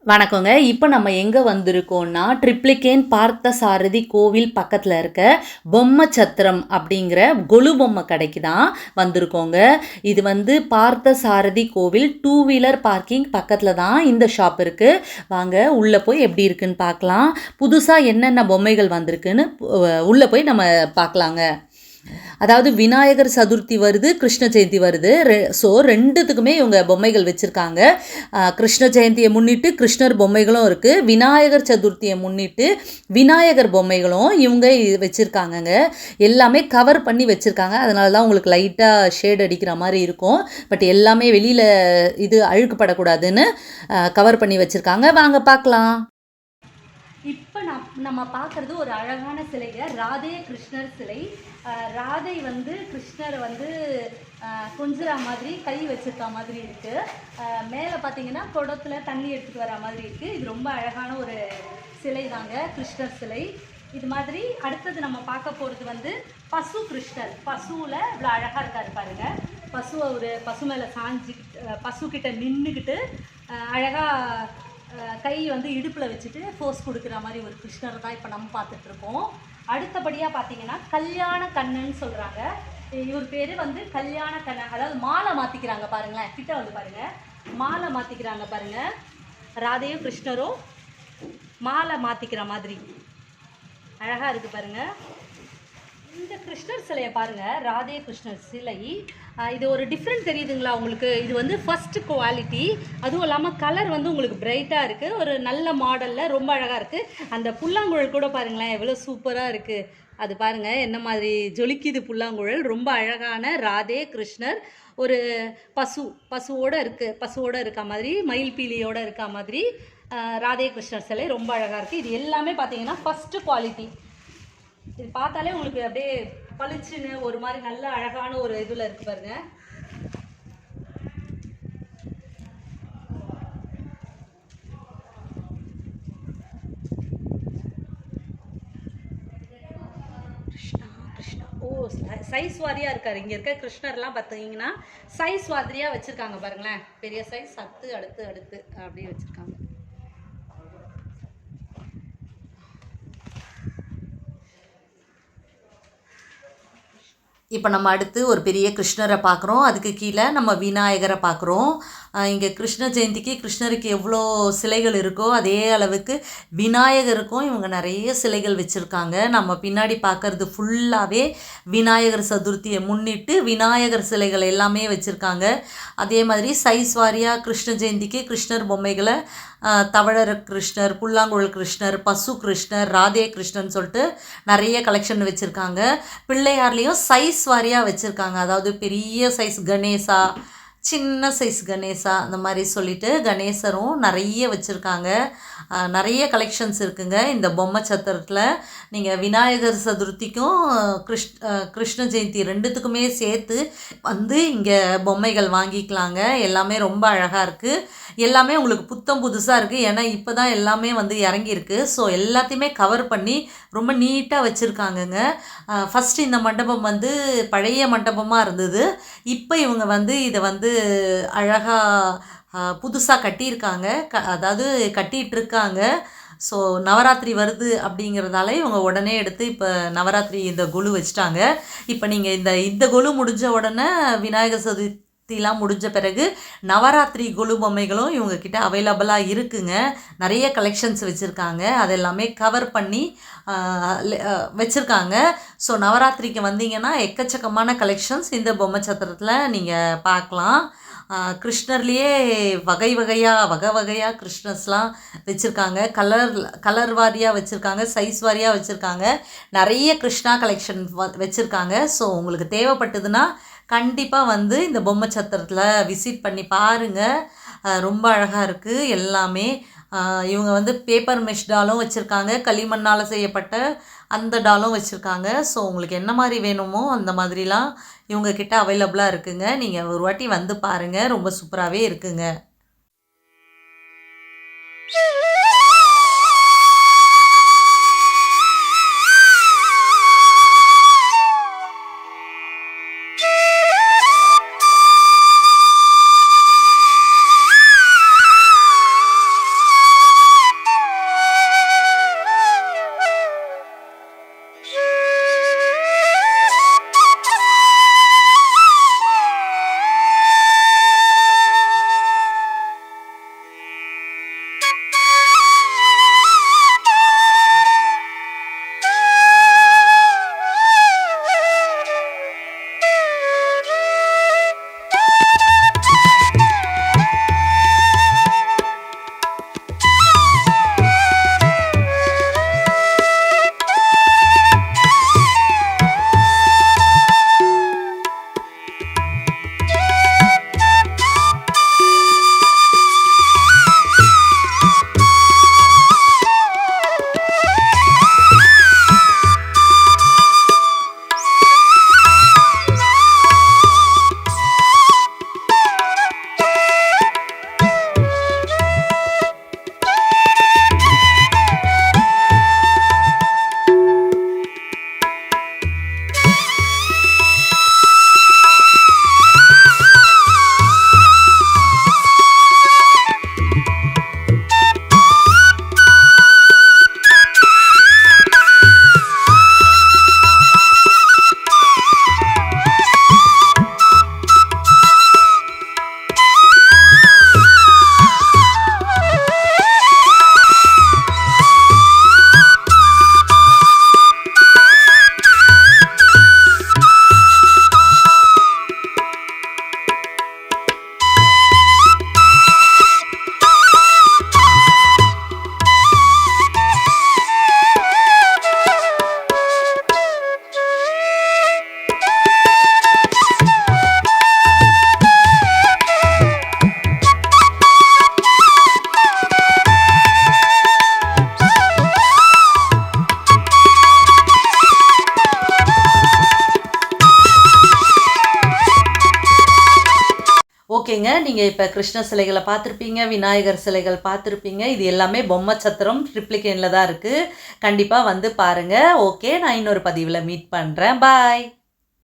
வணக்கங்க. இப்போ நம்ம எங்க வந்திருக்கோம்னா, ட்ரிப்ளிகேன் பார்த்தசாரதி கோவில் பக்கத்துல இருக்க பொம்மச்சத்திரம் அப்படிங்கிற கொலு பொம்மை கடைக்கு தான் வந்திருக்கோங்க. இது வந்து பார்த்தசாரதி கோவில் 2 வீலர் பார்க்கிங் பக்கத்துல தான் இந்த ஷாப் இருக்கு. வாங்க உள்ள போய் எப்படி இருக்குன்னு பார்க்கலாம். புதுசா என்னென்ன பொம்மைகள் வந்திருக்குன்னு உள்ள போய் நம்ம பார்க்கலாங்க. அதாவது விநாயகர் சதுர்த்தி வருது, கிருஷ்ண ஜெயந்தி வருது. ஸோ ரெண்டுத்துக்குமே இவங்க பொம்மைகள் வச்சுருக்காங்க. கிருஷ்ண ஜெயந்தியை முன்னிட்டு கிருஷ்ணர் பொம்மைகளும் இருக்குது, விநாயகர் சதுர்த்தியை முன்னிட்டு விநாயகர் பொம்மைகளும் இவங்க வச்சுருக்காங்கங்க. எல்லாமே கவர் பண்ணி வச்சுருக்காங்க. அதனால தான் உங்களுக்கு லைட்டாக ஷேட் அடிக்கிற மாதிரி இருக்கும். பட் எல்லாமே வெளியில் இது அழுக்குப்படக்கூடாதுன்னு கவர் பண்ணி வச்சுருக்காங்க. வாங்க பார்க்கலாம். இப்போ நம்ம பார்க்குறது ஒரு அழகான சிலைங்க, ராதே கிருஷ்ணர் சிலை. ராதை வந்து கிருஷ்ணரை வந்து கொஞ்சிற மாதிரி கை வச்சிருக்க மாதிரி இருக்குது. மேலே பார்த்தீங்கன்னா குடத்தில் தண்ணி எடுத்துகிட்டு வர மாதிரி இருக்குது. இது ரொம்ப அழகான ஒரு சிலை தாங்க, கிருஷ்ணர் சிலை. இது மாதிரி அடுத்தது நம்ம பார்க்க போகிறது வந்து பசு கிருஷ்ணர். பசுவில் இவ்வளோ அழகாக இருக்காரு பாருங்க. பசுவை ஒரு பசு மேலே சாஞ்சி பசுக்கிட்ட நின்றுக்கிட்டு அழகாக கை வந்து இடுப்பில் வச்சுட்டு ஃபோர்ஸ் கொடுக்குற மாதிரி ஒரு கிருஷ்ணரை தான் இப்போ நம்ம பார்த்துட்ருக்கோம். அடுத்தபடியாக பார்த்தீங்கன்னா கல்யாண கண்ணன் சொல்கிறாங்க. இவர் பேர் வந்து கல்யாண கண்ணன். அதாவது மாலை மாற்றிக்கிறாங்க பாருங்களேன், கிட்ட வந்து பாருங்கள், மாலை மாற்றிக்கிறாங்க பாருங்கள். ராதையும் கிருஷ்ணரும் மாலை மாற்றிக்கிற மாதிரி அழகாக இருக்குது பாருங்கள். இந்த கிருஷ்ணர் சிலையை பாருங்கள், ராதே கிருஷ்ணர் சிலை. இது ஒரு டிஃப்ரெண்ட் தெரியுதுங்களா உங்களுக்கு? இது வந்து ஃபஸ்ட்டு குவாலிட்டி. அதுவும் இல்லாமல் கலர் வந்து உங்களுக்கு பிரைட்டாக இருக்குது. ஒரு நல்ல மாடலில் ரொம்ப அழகாக இருக்குது. அந்த புல்லாங்குழல் கூட பாருங்களேன் எவ்வளோ சூப்பராக இருக்குது. அது பாருங்கள் என்ன மாதிரி ஜொலிக்குது புல்லாங்குழல். ரொம்ப அழகான ராதே கிருஷ்ணர். ஒரு பசுவோடு இருக்குது, பசுவோடு இருக்க மாதிரி, மயில் பீலியோடு இருக்க மாதிரி ராதே கிருஷ்ணர் சிலை ரொம்ப அழகாக இருக்குது. இது எல்லாமே பார்த்தீங்கன்னா ஃபஸ்ட்டு குவாலிட்டி. இது பார்த்தாலே உங்களுக்கு அப்படியே பளிச்சுன்னு ஒரு மாதிரி நல்ல அழகான ஒரு இதில் இருக்கு பாருங்க. ஓ, சைஸ் வாரியாக இருக்காரு. இங்கே இருக்க கிருஷ்ணர்லாம் பார்த்தீங்கன்னா சைஸ் வாரியாக வச்சுருக்காங்க பாருங்களேன். பெரிய சைஸ், அடுத்து அப்படியே வச்சுருக்காங்க. இப்போ நம்ம அடுத்து ஒரு பெரிய கிருஷ்ணரை பார்க்குறோம். அதுக்கு கீழே நம்ம விநாயகரை பார்க்குறோம். இங்கே கிருஷ்ண ஜெயந்திக்கு கிருஷ்ணருக்கு எவ்வளோ சிலைகள் இருக்கோ அதே அளவுக்கு விநாயகருக்கும் இவங்க நிறைய சிலைகள் வச்சுருக்காங்க. நம்ம பின்னாடி பார்க்குறது ஃபுல்லாகவே விநாயகர் சதுர்த்தியை முன்னிட்டு விநாயகர் சிலைகள் எல்லாமே வச்சுருக்காங்க. அதே மாதிரி சைஸ் வாரியாக கிருஷ்ண ஜெயந்திக்கு கிருஷ்ணர் பொம்மைகளை தவழர கிருஷ்ணர், புல்லாங்குழல் கிருஷ்ணர், பசு கிருஷ்ணர், ராதே கிருஷ்ணன் சொல்லிட்டு நிறைய கலெக்ஷன் வச்சுருக்காங்க. பிள்ளையார்லேயும் சைஸ் வாரியாக வச்சுருக்காங்க. அதாவது பெரிய சைஸ் கணேசா, சின்ன சைஸ் கணேசா, அந்த மாதிரி சொல்லிட்டு கணேசரும் நிறைய வச்சுருக்காங்க. நிறைய கலெக்ஷன்ஸ் இருக்குங்க இந்த பொம்மை சத்திரத்தில். நீங்கள் விநாயகர் சதுர்த்திக்கும் கிருஷ்ண ஜெயந்தி ரெண்டுத்துக்குமே சேர்த்து வந்து இங்கே பொம்மைகள் வாங்கிக்கலாங்க. எல்லாமே ரொம்ப அழகாக இருக்குது. எல்லாமே உங்களுக்கு புத்தம் புதுசாக இருக்குது. ஏன்னா இப்போ தான் எல்லாமே வந்து இறங்கியிருக்கு. ஸோ எல்லாத்தையுமே கவர் பண்ணி ரொம்ப நீட்டாக வச்சுருக்காங்கங்க. ஃபஸ்ட்டு இந்த மண்டபம் வந்து பழைய மண்டபமாக இருந்தது. இப்போ இவங்க வந்து இதை வந்து அழகாக புதுசாக கட்டியிருக்காங்க. அதாவது கட்டிகிட்ருக்காங்க. ஸோ நவராத்திரி வருது அப்படிங்கிறதால இவங்க உடனே எடுத்து இப்போ நவராத்திரி இந்த கொலு வச்சுட்டாங்க. இப்போ நீங்கள் இந்த கொலு முடிஞ்ச உடனே விநாயகர் சதுர்த்திலாம் முடிஞ்ச பிறகு நவராத்திரி கொலு பொம்மைகளும் இவங்கக்கிட்ட அவைலபிளாக இருக்குங்க. நிறைய கலெக்ஷன்ஸ் வச்சுருக்காங்க. அதெல்லாமே கவர் பண்ணி வச்சுருக்காங்க. ஸோ நவராத்திரிக்கு வந்தீங்கன்னா எக்கச்சக்கமான கலெக்ஷன்ஸ் இந்த பொம்மை சத்திரத்தில் நீங்கள் பார்க்கலாம். கிருஷ்ணர்லேயே வகை வகையாக கிருஷ்ணர்ஸ்லாம் வச்சுருக்காங்க. கலர் வாரியாக வச்சுருக்காங்க, சைஸ் வாரியாக வச்சுருக்காங்க. நிறைய கிருஷ்ணா கலெக்ஷன் வச்சுருக்காங்க. ஸோ உங்களுக்கு தேவைப்பட்டதுன்னா கண்டிப்பாக வந்து இந்த பொம்மை சத்திரத்தில் விசிட் பண்ணி பாருங்கள். ரொம்ப அழகாக இருக்குது எல்லாமே. இவங்க வந்து பேப்பர் மெஷ் டாலும் வச்சுருக்காங்க, களிமண்ணால் செய்யப்பட்ட அந்த டாலும் வச்சுருக்காங்க. ஸோ உங்களுக்கு என்ன மாதிரி வேணுமோ அந்த மாதிரிலாம் இவங்கக்கிட்ட அவைலபிளாக இருக்குங்க. நீங்கள் ஒரு வாட்டி வந்து பாருங்கள், ரொம்ப சூப்பராகவே இருக்குங்க. ஓகேங்க. நீங்க இப்ப கிருஷ்ண சிலைகள பார்த்துருப்பீங்க, விநாயகர் சிலைகள் பார்த்துருப்பீங்க. இது எல்லாமே பொம்மை சத்திரம் ட்ரிப்ளிகேன்ல தான் இருக்கு. கண்டிப்பா வந்து பாருங்க. ஓகே. நான் இன்னொரு பதிவுல மீட் பண்றேன். பாய்.